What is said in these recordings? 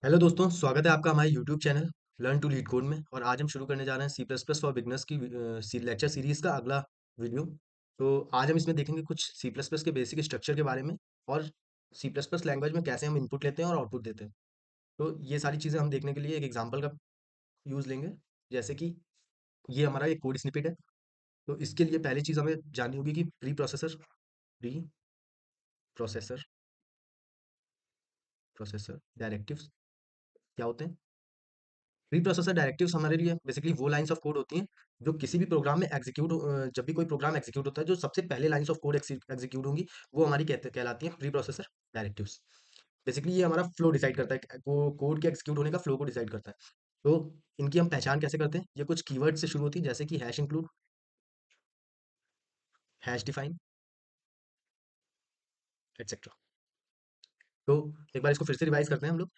Hello दोस्तों, स्वागत है आपका हमारे YouTube channel learn to lead code में। और आज हम शुरू करने जा रहे हैं C plus plus for beginners की लेक्चर सीरीज का अगला वीडियो। तो आज हम इसमें देखेंगे कुछ सी प्लस प्लस के बेसिक स्ट्रक्चर के बारे में, और सी प्लस प्लस लैंग्वेज में कैसे हम इनपुट लेते हैं और आउटपुट देते हैं। तो ये सारी चीज़ें हम देखने के लिए एक एग्जाम्पल का यूज़ लेंगे। जैसे कि ये हमारा एक कोड स्निपेट है। तो इसके लिए पहली चीज़ हमें जाननी होगी कि प्री प्रोसेसर प्रोसेसर डायरेक्टिव्स क्या होते हैं। प्री प्रोसेसर डायरेक्टिव्स हमारे लिए बेसिकली वो लाइंस ऑफ कोड होती हैं जो किसी भी प्रोग्राम में जब भी कोई प्रोग्राम एग्जीक्यूट होता है, जो सबसे पहले लाइंस ऑफ कोड एग्जीक्यूट होंगी वो हमारी कहलाती हैं प्री प्रोसेसर डायरेक्टिव्स। बेसिकली ये हमारा फ्लो डिसाइड करता है, वो कोड के एग्जीक्यूट होने का फ्लो को डिसाइड करता है। तो इनकी हम पहचान कैसे करते हैं? ये कुछ कीवर्ड से शुरू होती है, जैसे कि hash include, hash define, etcetera. तो एक बार इसको फिर से रिवाइज करते हैं हम लोग।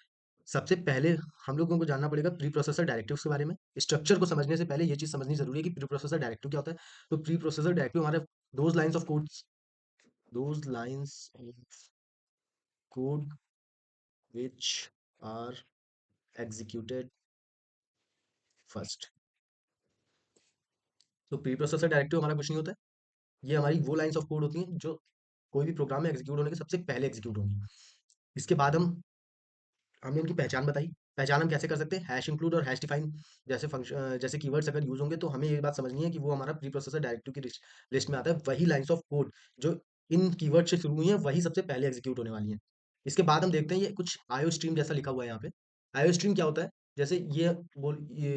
सबसे पहले हम लोगों को जानना पड़ेगा प्री प्रोसेसर डायरेक्टिव्स के बारे में। स्ट्रक्चर को समझने से पहले ये चीज समझनी जरूरी है कि प्री प्रोसेसर डायरेक्टिव क्या होता है। तो प्री प्रोसेसर डायरेक्टिव हमारे those lines of code which are executed first. तो प्री प्रोसेसर डायरेक्टिव हमारा कुछ नहीं होता है। ये हमारी वो लाइंस ऑफ कोड होती हैं जो कोई भी प्रोग्राम में एग्जीक्यूट होने के सबसे पहले एग्जीक्यूट होंगी। इसके बाद हमने इनकी पहचान बताई। पहचान हम कैसे कर सकते हैं? हैश इंक्लूड और हैश डिफाइन जैसे फंक्शन, जैसे कीवर्ड्स अगर यूज होंगे तो हमें ये बात समझनी है कि वो हमारा प्री प्रोसेसर डायरेक्टिव की लिस्ट में आता है। वही लाइंस ऑफ कोड जो इन कीवर्ड से शुरू हुई हैं वही सबसे पहले एग्जीक्यूट होने वाली हैं। इसके बाद हम देखते हैं ये कुछ आयो स्ट्रीम जैसा लिखा हुआ है यहाँ पे। आयो स्ट्रीम क्या होता है? जैसे ये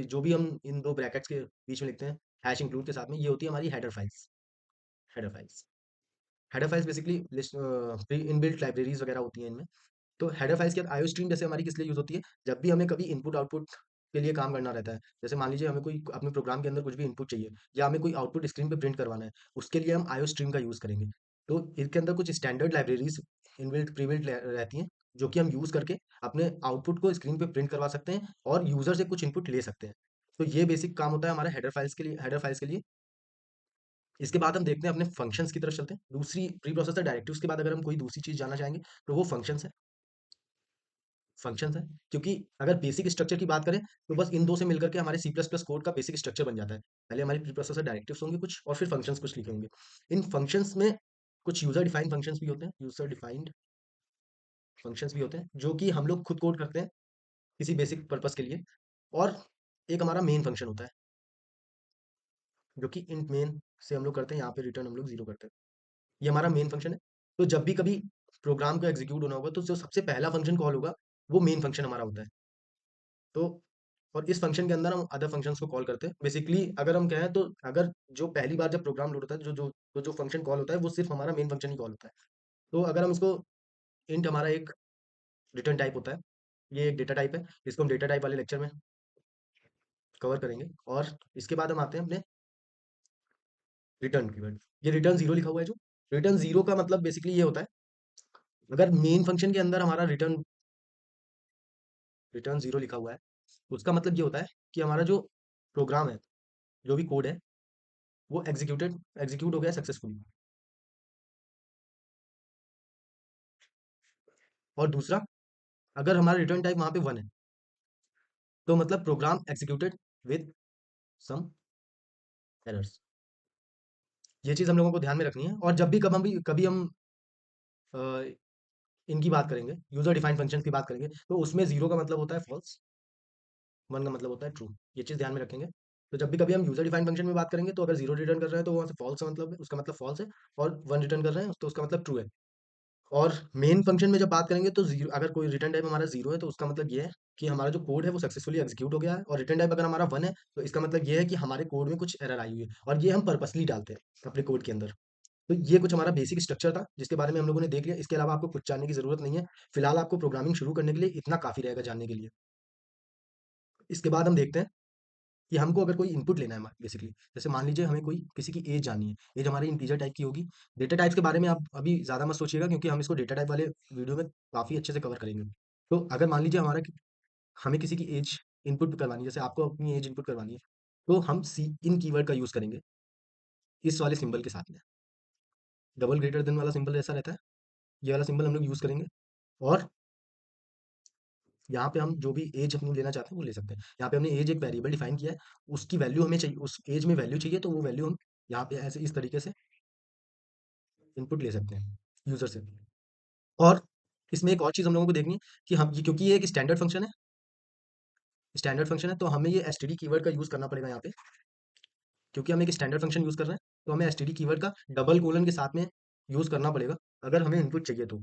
जो भी हम इन दो ब्रैकेट्स के बीच में लिखते हैं हैश इंक्लूड के साथ में, ये होती है हमारी header files. Header files header files basically list pre inbuilt libraries वगैरह होती हैं इनमें। तो हेडर फाइल्स की आईओ स्ट्रीम जैसे हमारी किस लिए यूज होती है? जब भी हमें कभी इनपुट आउटपुट के लिए काम करना रहता है। जैसे मान लीजिए हमें कोई अपने प्रोग्राम के अंदर कुछ भी इनपुट चाहिए, या हमें कोई आउटपुट स्क्रीन पे प्रिंट करवाना है, उसके लिए हम आईओ स्ट्रीम का यूज करेंगे। तो इसके अंदर कुछ स्टैंडर्ड लाइब्रेरीज इनबिल्ट प्रीबिल्ट रहती हैं, जो कि हम यूज करके अपने आउटपुट को स्क्रीन पे प्रिंट करवा सकते हैं और यूजर से कुछ इनपुट ले सकते हैं। तो ये बेसिक काम होता है हमारा हेडर फाइल्स के लिए। इसके बाद हम देखते हैं अपने फंक्शंस की तरफ चलते हैं। दूसरी प्री प्रोसेसर डायरेक्टिव्स के बाद अगर हम कोई दूसरी चीज जानना चाहेंगे तो वो फंक्शंस है। क्योंकि अगर बेसिक स्ट्रक्चर की बात करें तो बस इन दो से मिलकर के हमारे सी प्लस प्लस कोड का बेसिक स्ट्रक्चर बन जाता है। पहले हमारी प्री प्रोसेसर डायरेक्टिव्स होंगे कुछ, और फिर फंक्शंस कुछ लिखे होंगे। इन फंक्शंस में कुछ यूजर डिफाइंड फंक्शंस भी होते हैं, यूजर डिफाइंड फंक्शंस भी होते हैं जो कि हम लोग खुद कोड करते हैं किसी बेसिक पर्पस के लिए। और एक हमारा मेन फंक्शन होता है जो कि इंट मेन से हम लोग करते हैं, यहाँ पे रिटर्न हम लोग जीरो करते हैं। ये हमारा मेन फंक्शन है। तो जब भी कभी प्रोग्राम को एग्जीक्यूट होना होगा तो जो सबसे पहला फंक्शन कॉल होगा वो मेन फंक्शन हमारा होता है। तो और इस फंक्शन के अंदर हम अदर फंक्शंस को कॉल करते हैं। बेसिकली अगर हम कहें तो अगर जो पहली बार जब प्रोग्राम लोड होता है, जो फंक्शन कॉल होता है वो सिर्फ हमारा मेन फंक्शन ही कॉल होता है। तो अगर हम इसको इंट हमारा एक रिटर्न टाइप होता है, ये एक डेटा टाइप है, इसको हम डेटा टाइप वाले लेक्चर में कवर करेंगे। और इसके बाद हम आते हैं अपने रिटर्न कीवर्ड। ये रिटर्न जीरो लिखा हुआ है, जो रिटर्न जीरो का मतलब बेसिकली ये होता है, अगर मेन फंक्शन के अंदर हमारा रिटर्न रिटर्न जीरो लिखा हुआ है, उसका मतलब ये होता है कि हमारा जो प्रोग्राम है, जो भी कोड है, वो एग्जीक्यूट हो गया सक्सेसफुली। और दूसरा, अगर हमारा रिटर्न टाइप वहां पे वन है तो मतलब program executed with some errors. ये चीज हम लोगों को ध्यान में रखनी है। और जब भी कभी हम अ, इनकी बात करेंगे, यूजर डिफाइंड फंक्शन की बात करेंगे, तो उसमें जीरो का मतलब होता है फॉल्स, वन का मतलब होता है ट्रू। ये चीज ध्यान में रखेंगे। तो जब भी कभी हम यूजर डिफाइंड फंक्शन में बात करेंगे तो अगर जीरो रिटर्न कर रहे हैं तो वहां से फॉल्स का मतलब है, उसका मतलब फॉल्स है। और वन रिटर्न कर रहे हैं तो उसका मतलब ट्रू है। और मेन फंक्शन में जब बात करेंगे तो जीरो, अगर कोई रिटर्न टाइप हमारा जीरो है तो उसका मतलब ये है कि हमारा जो कोड है वो सक्सेसफुली एग्जीक्यूट हो गया है। और रिटर्न टाइप अगर हमारा वन है तो इसका मतलब ये है कि हमारे कोड में कुछ एरर आई हुई है, और ये हम पर्पसली डालते हैं अपने कोड के अंदर। तो ये कुछ हमारा बेसिक स्ट्रक्चर था जिसके बारे में हम लोगों ने देख लिया। इसके अलावा आपको कुछ जानने की जरूरत नहीं है। फिलहाल आपको प्रोग्रामिंग शुरू करने के लिए इतना काफी रहेगा जानने के लिए। इसके बाद हम देखते हैं कि हमको अगर कोई इनपुट लेना है बेसिकली, जैसे मान लीजिए हमें कोई किसी की एज जाननी है। एज हमारी इंटीजर टाइप की होगी। डेटा टाइप्स के बारे में आप अभी ज़्यादा मत सोचिएगा, क्योंकि हम इसको डेटा टाइप वाले वीडियो में काफ़ी अच्छे से कवर करेंगे। तो अगर मान लीजिए हमें किसी की एज इनपुट करवानी है, जैसे आपको अपनी एज इनपुट करवानी है, तो हम सी इन कीवर्ड का यूज़ करेंगे इस वाले सिंबल के साथ में। डबल ग्रेटर देन वाला सिंबल ऐसा रहता है, ये वाला सिंबल हम लोग यूज़ करेंगे। और यहाँ पे हम जो भी एज अपनी लेना चाहते हैं वो ले सकते हैं। यहाँ पे हमने एज एक वेरिएबल डिफाइन किया है, उसकी वैल्यू हमें चाहिए, उस एज में वैल्यू चाहिए, तो वो वैल्यू हम यहाँ पे ऐसे इस तरीके से इनपुट ले सकते हैं यूजर से। और इसमें एक और चीज़ हम लोगों को देखनी है कि हम ये, क्योंकि ये एक स्टैंडर्ड फंक्शन है, तो हमें ये एसटीडी कीवर्ड का यूज़ करना पड़ेगा यहाँ पे। क्योंकि हम एक स्टैंडर्ड फंक्शन यूज़ कर रहे हैं, तो हमें एसटीडी कीवर्ड का डबल कोलन के साथ में यूज़ करना पड़ेगा अगर हमें इनपुट चाहिए तो।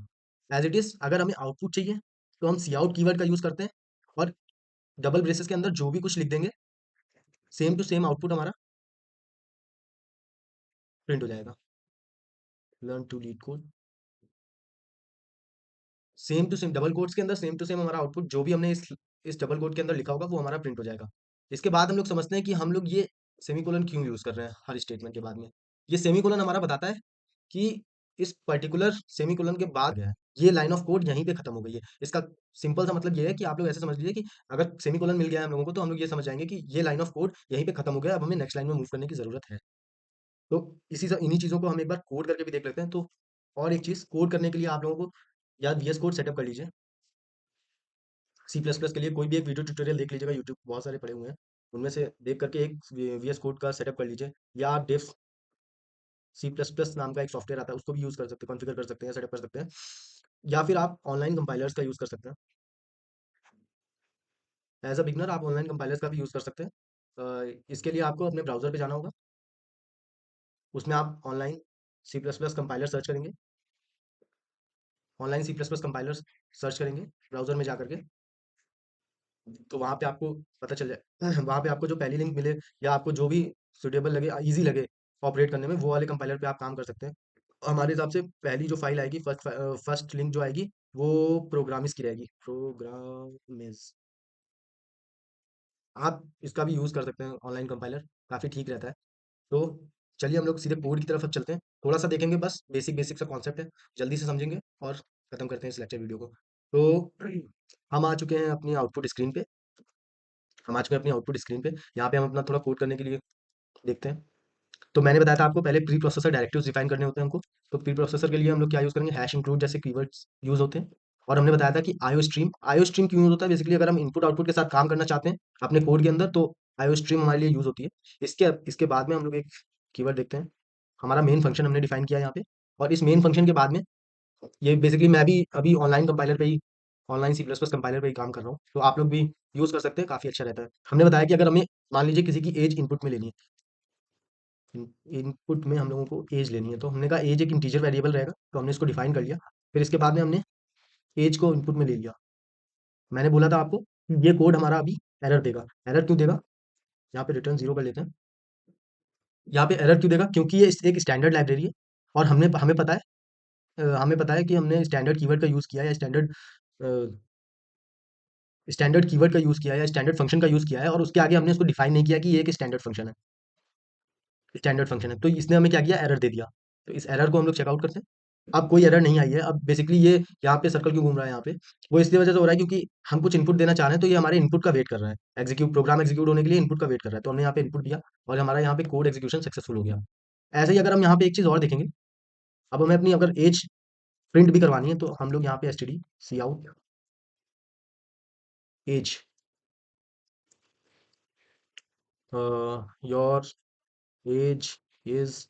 एज इट इज़ अगर हमें आउटपुट चाहिए तो हम सी आउट कीवर्ड का यूज़ करते हैं, और डबल ब्रेसेस के अंदर जो भी कुछ लिख देंगे, सेम टू सेम आउटपुट हमारा प्रिंट हो जाएगा। Learn to lead code, same to same double quotes के अंदर सेम टू सेम हमारा आउटपुट जो भी हमने इस डबल कोट के अंदर लिखा होगा वो हमारा प्रिंट हो जाएगा। इसके बाद हम लोग समझते हैं कि हम लोग ये सेमीकोलन क्यों यूज़ कर रहे हैं हर स्टेटमेंट के बाद में। ये सेमीकोलन हमारा बताता है कि इस पर्टिकुलर सेमीकोलन के बाद गया है, ये लाइन ऑफ कोड यहीं पे खत्म हो गई है। इसका सिंपल सा मतलब ये है कि आप लोग ऐसे समझ लीजिए कि अगर सेमीकोलन मिल गया है हम लोगों को, तो हम लोग ये समझ जाएंगे कि ये लाइन ऑफ कोड यहीं पे खत्म हो गया, अब हमें नेक्स्ट लाइन में मूव करने की जरूरत है। तो इन्हीं चीज़ों को हम एक बार कोड करके भी देख लेते हैं। तो और एक चीज़ कोड करने के लिए आप लोगों को या वीएस कोड सेटअप कर लीजिए। सी प्लस प्लस के लिए कोई भी एक वीडियो ट्यूटोरियल देख लीजिएगा, यूट्यूब बहुत सारे पड़े हुए हैं, उनमें से देख करके एक वीएस कोड का सेटअप कर लीजिए। या आप डेफ सी प्लस प्लस नाम का एक सॉफ्टवेयर आता है, उसको भी यूज़ कर सकते हैं, कॉन्फ़िगर कर सकते हैं, सेटअप कर सकते हैं। या फिर आप ऑनलाइन कंपाइलर्स का यूज़ कर सकते हैं। एज अ बिगनर आप ऑनलाइन कंपाइलर्स का भी यूज़ कर सकते हैं। इसके लिए आपको अपने ब्राउज़र पे जाना होगा, उसमें आप online C plus plus compiler search करेंगे, online C plus plus compiler search करेंगे ब्राउज़र में जा करके, तो वहाँ पे आपको पता चल जाए वहाँ पे आपको जो पहली लिंक मिले या आपको जो भी सुटेबल लगे, ईज़ी लगे ऑपरेट करने में, वो वाले कंपाइलर पे आप काम कर सकते हैं। हमारे हिसाब से पहली जो फ़ाइल आएगी, फर्स्ट लिंक जो आएगी, वो प्रोग्रामिस की रहेगी, प्रोग्रामिस। आप इसका भी यूज़ कर सकते हैं ऑनलाइन कंपाइलर, काफ़ी ठीक रहता है। तो चलिए हम लोग सीधे कोड की तरफ अब चलते हैं। थोड़ा-सा देखेंगे, बस बेसिक बेसिक सा कॉन्सेप्ट है, जल्दी से समझेंगे और खत्म करते हैं इस लेक्चर वीडियो को। तो हम आ चुके हैं अपनी आउटपुट स्क्रीन पे। हम आ चुके हैं अपनी आउटपुट स्क्रीन पे। यहाँ पे हम अपना थोड़ा कोड करने के लिए देखते हैं। तो मैंने बताया था आपको पहले प्री प्रोसेसर डायरेक्टिव्स डिफाइन करने होते हैं हमको। तो प्री प्रोसेसर के लिए हम लोग क्या यूज़ करेंगे, हैश इंक्लूड जैसे कीवर्ड्स यूज़ होते हैं। और हमने बताया था कि आईओ स्ट्रीम क्यों यूज़ होता है, बेसिकली अगर हम इनपुट आउटपुट के साथ काम करना चाहते हैं अपने कोड के अंदर, तो आईओ स्ट्रीम हमारे लिए यूज़ होती है। इसके इसके बाद में हम लोग एक कीवर्ड देखते हैं। हमारा मेन फंक्शन हमने डिफाइन किया है यहाँ पे। और इस मेन फंक्शन के बाद में ये बेसिकली मैं भी अभी ऑनलाइन कंपाइलर पे ही, online C plus plus compiler पे ही काम कर रहा हूँ, तो आप लोग भी यूज़ कर सकते हैं, काफ़ी अच्छा रहता है। हमने बताया कि अगर हमें मान लीजिए किसी की एज इनपुट में लेनी है, इनपुट में हम लोगों को एज लेनी है, तो हमने कहा एज एक इंटीजर वेरिएबल रहेगा, तो हमने इसको डिफाइन कर लिया। फिर इसके बाद में हमने एज को इनपुट में ले लिया। मैंने बोला था आपको कि ये कोड हमारा अभी एरर देगा। एरर क्यों देगा, यहाँ पे रिटर्न जीरो कर लेते हैं। यहाँ पे एरर क्यों देगा, क्योंकि ये एक स्टैंडर्ड लाइब्रेरी है, और हमें पता है कि हमने स्टैंडर्ड कीवर्ड का यूज़ किया है, या स्टैंडर्ड कीवर्ड का यूज़ किया है, या स्टैंडर्ड फंक्शन का यूज़ किया है, और उसके आगे हमने उसको डिफाइन नहीं किया कि ये एक स्टैंडर्ड फंक्शन है। तो इसने हमें क्या किया, एरर दे दिया। तो इस एरर को हम लोग चेकआउट करते हैं। अब कोई एरर नहीं आई है। अब बेसिकली ये यहाँ पे सर्कल क्यों घूम रहा है यहाँ पे, वो इसलिए वजह से हो रहा है क्योंकि हम कुछ इनपुट देना चाह रहे हैं, तो ये हमारे इनपुट का वेट कर रहा है, प्रोग्राम एग्जीक्यूट होने के लिए इनपुट का वेट कर रहा है। तो हमने यहाँ पे इनपुट दिया और हमारा यहाँ पे कोड एग्जीक्यूशन सक्सेसफुल हो गया। ऐसे ही अगर हम यहाँ पे एक चीज़ और देखेंगे, अब हमें अपनी अगर एज प्रिंट भी करवानी है, तो हम लोग यहाँ पे STD cout age, your age is,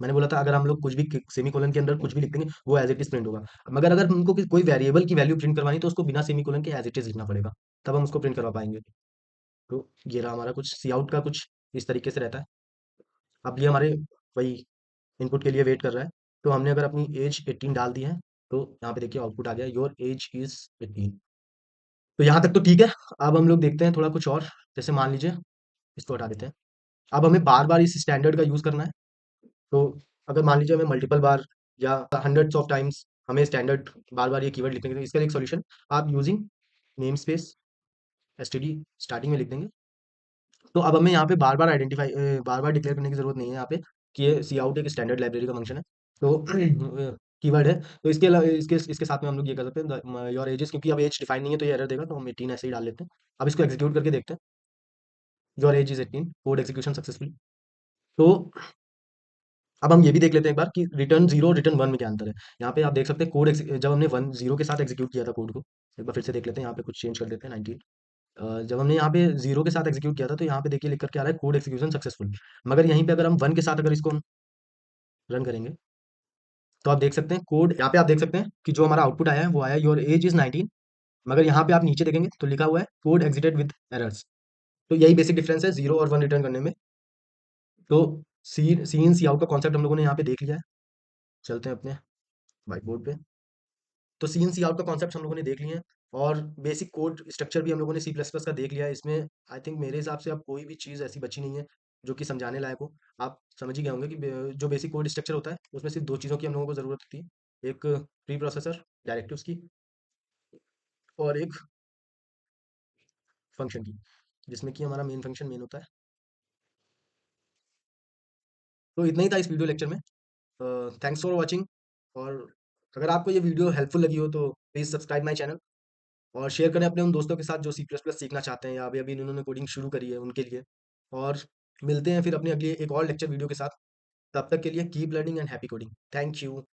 मैंने बोला था अगर हम लोग कुछ भी सेमीकोलन के अंदर कुछ भी लिख देंगे, वो एज इट इज प्रिंट होगा। मगर अगर हमको कोई वेरिएबल की वैल्यू प्रिंट करवानी, तो उसको बिना सेमीकोलन के एज इट इज लिखना पड़ेगा, तब हम उसको प्रिंट करवा पाएंगे। तो ये रहा हमारा कुछ सी आउट का, कुछ इस तरीके से रहता है। अब ये हमारे वही इनपुट के लिए वेट कर रहा है। तो हमने अगर अपनी एज 18 डाल दी है, तो यहाँ पे देखिए आउटपुट आ गया, योर एज इज 18। तो यहाँ तक तो ठीक है। अब हम लोग देखते हैं थोड़ा कुछ और। जैसे मान लीजिए, इसको हटा देते हैं। अब हमें बार बार इस स्टैंडर्ड का यूज़ करना है। तो अगर मान लीजिए हमें मल्टीपल बार या हंड्रेड्स ऑफ टाइम्स हमें स्टैंडर्ड बार बार ये कीवर्ड लिखने के, तो इसका एक सॉल्यूशन, आप using name space STD starting में लिख देंगे। तो अब हमें यहाँ पे बार बार डिक्लेयर करने की जरूरत नहीं है यहाँ पे, कि ये सी आउट एक स्टैंडर्ड लाइब्रेरी का फंक्शन है। तो कीवर्ड है, तो इसके साथ में हम लोग ये कर सकते हैं योर एजेस, क्योंकि अब एज डिफाइन नहीं है तो ये एरर देगा, तो हम 18 ऐसे ही डाल लेते हैं। अब इसको एग्जीक्यूट करके देखते हैं। Your age is 18, code execution successful. तो अब हम ये भी देख लेते हैं एक बार कि रिटर्न 0 और रिटर्न 1 में क्या अंतर है। यहाँ पे आप देख सकते हैं कोड जब हमने 1 0 के साथ एग्जीक्यूट किया था कोड को, एक बार फिर से देख लेते हैं, यहाँ पे कुछ चेंज कर देते हैं 19। जब हमने यहाँ पे 0 के साथ एग्जीक्यूट किया था तो यहाँ पे देखिए लिख कर के आ रहा है कोड एग्जीक्यूशन सक्सेसफुल। मगर यहीं पे अगर हम 1 के साथ अगर इसको हम रन करेंगे तो आप देख सकते हैं कोड, यहाँ पे आप देख सकते हैं कि जो हमारा आउटपुट आया है वो आया योर एज इज 19। मगर यहाँ पे आप नीचे देखेंगे तो लिखा हुआ है कोड एग्जिटेड विद एरर्स। तो यही बेसिक डिफरेंस है 0 और 1 रिटर्न करने में। तो सी इन सी आउट का कॉन्सेप्ट हम लोगों ने यहाँ पे देख लिया है। चलते हैं अपने व्हाइट बोर्ड पे। तो सी इन सी आउट का कॉन्सेप्ट हम लोगों ने देख लिए हैं, और बेसिक कोड स्ट्रक्चर भी हम लोगों ने सी प्लस प्लस का देख लिया है। इसमें आई थिंक मेरे हिसाब से अब कोई भी चीज़ ऐसी बची नहीं है जो कि समझाने लायक हो। आप समझ ही गए होंगे कि जो बेसिक कोड स्ट्रक्चर होता है उसमें सिर्फ दो चीज़ों की हम लोगों को ज़रूरत होती है, एक प्री प्रोसेसर डायरेक्टिव्स की, और एक फंक्शन की, जिसमें कि हमारा मेन फंक्शन मेन होता है। तो इतना ही था इस वीडियो लेक्चर में। Thanks for watching. और अगर आपको ये वीडियो हेल्पफुल लगी हो तो प्लीज़ सब्सक्राइब माई चैनल, और शेयर करें अपने उन दोस्तों के साथ जो सी प्लस प्लस सीखना चाहते हैं या अभी अभी इन्होंने कोडिंग शुरू करी है उनके लिए। और मिलते हैं फिर अपनी अगली एक और लेक्चर वीडियो के साथ। तब तक के लिए keep learning and happy coding. Thank you.